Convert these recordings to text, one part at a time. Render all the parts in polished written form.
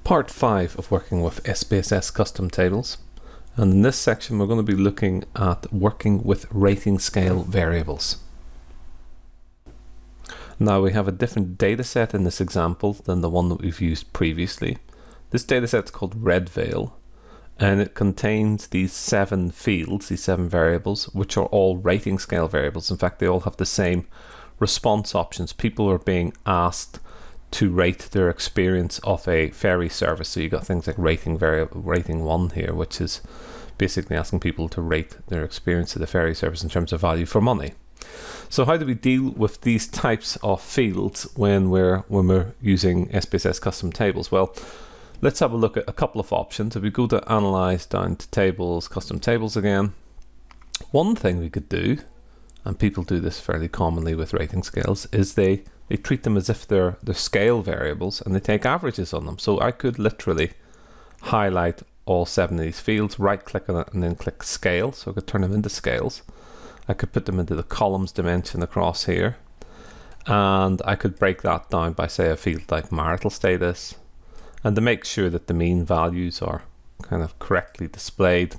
Part 5 of working with SPSS custom tables, and in this section we're going to be looking at working with rating scale variables. Now we have a different data set in this example than the one that we've used previously. This data set is called Redveil, and it contains these 7 fields, these 7 variables, which are all rating scale variables. In fact, they all have the same response options. People are being asked to rate their experience of a ferry service. So you got things like rating 1 here, which is basically asking people to rate their experience of the ferry service in terms of value for money. So how do we deal with these types of fields when we're using SPSS custom tables? Well, let's have a look at a couple of options. If we go to Analyze, down to Tables, Custom Tables again, one thing we could do, and people do this fairly commonly with rating scales, is they treat them as if they're scale variables and they take averages on them. So I could literally highlight all 7 of these fields, right click on it and then click scale. So I could turn them into scales. I could put them into the columns dimension across here, and I could break that down by, say, a field like marital status, and to make sure that the mean values are kind of correctly displayed,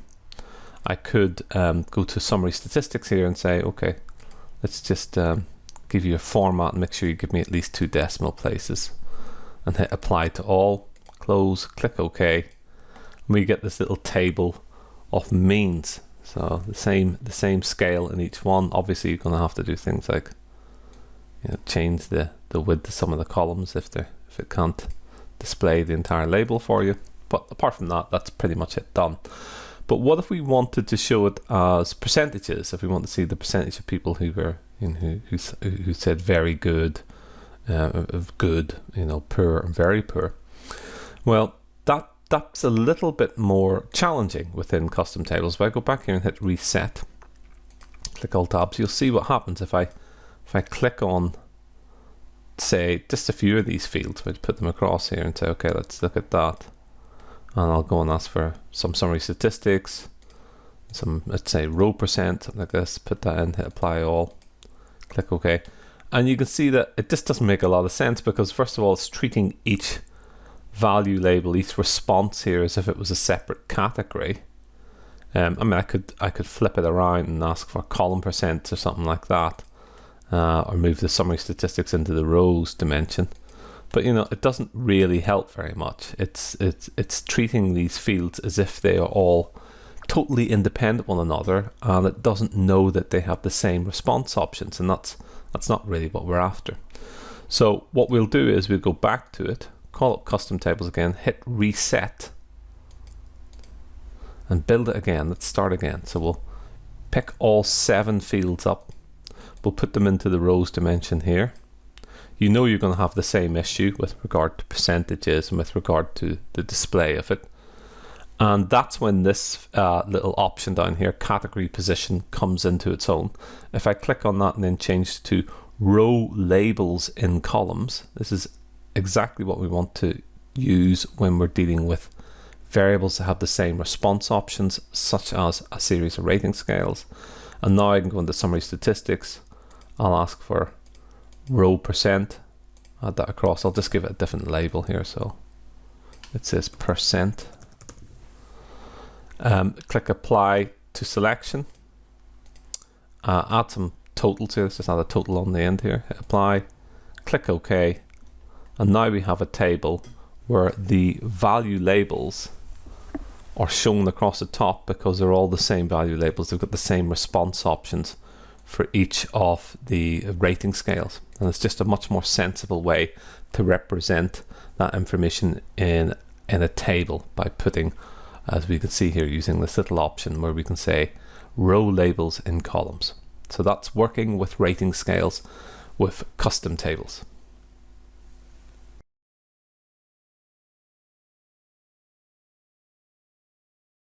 I could go to summary statistics here and say, okay, let's just give you a format and make sure you give me at least 2 decimal places, and hit apply to all, close, click OK, and we get this little table of means. So the same scale in each one. Obviously you're going to have to do things like, you know, change the width of some of the columns if it can't display the entire label for you. But apart from that, that's pretty much it done. But what if we wanted to show it as percentages? If we want to see the percentage of people who were who said very good, good, poor and very poor. Well, that's a little bit more challenging within custom tables. If I go back here and hit reset, click all tabs, you'll see what happens if I click on, say, just a few of these fields. We'd put them across here and say, okay, let's look at that. And I'll go and ask for some summary statistics, some, let's say, row percent, something like this, put that in, hit apply all, click OK. And you can see that it just doesn't make a lot of sense, because first of all, it's treating each value label, each response here, as if it was a separate category. I mean, I could flip it around and ask for column percent or something like that, or move the summary statistics into the rows dimension. But it doesn't really help very much. It's treating these fields as if they are all totally independent of one another, and it doesn't know that they have the same response options, and that's not really what we're after. So what we'll do is we'll go back to it, call up custom tables again, hit reset, and build it again. Let's start again. So we'll pick all 7 fields up. We'll put them into the rows dimension here. You're going to have the same issue with regard to percentages and with regard to the display of it. And that's when this little option down here, category position, comes into its own. If I click on that and then change to row labels in columns, this is exactly what we want to use when we're dealing with variables that have the same response options, such as a series of rating scales. And now I can go into summary statistics. I'll ask for row percent, add that across. I'll just give it a different label here, so it says percent. Click apply to selection, add some totals here. Let's just add a total on the end here, hit apply, click OK, and now we have a table where the value labels are shown across the top because they're all the same value labels. They've got the same response options for each of the rating scales, and it's just a much more sensible way to represent that information in a table by putting, as we can see here, using this little option where we can say row labels in columns. So that's working with rating scales with custom tables.